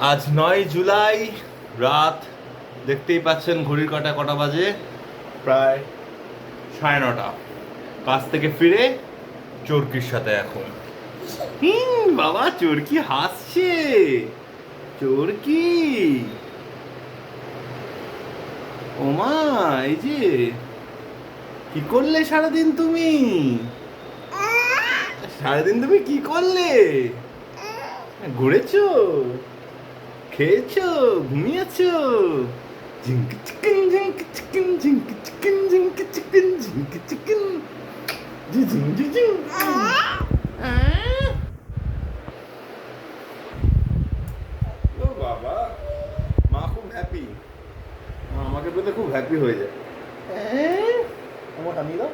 আজ 9 জুলাই রাত, দেখতেই পাচ্ছেন ঘড়ির কাঁটা কটা বাজে, প্রায় 9:30। কাজ থেকে ফিরে চরকির সাথে এখন। বাবা চরকি হাসছে। চরকি, ওমা, এই যে কি করলে সারাদিন তুমি? সারাদিন তুমি কি করলে? ঘুরেছো, খেয়েছো, ঘুমিয়েছো? ঝিঙ্ক চিকেন, ঝিঙ্ক চিকেন, ঝিঙ্ক চিকেন, ঝিঙ্ক চিকেন, ঝিঙ্ক চিকেন, ঝিঝিং ঝিঝিং। ও বাবা, মা খুব হ্যাপি, আমাকে পেতে খুব হ্যাপি হয়ে যায়। আমার টানিয়ে দাও।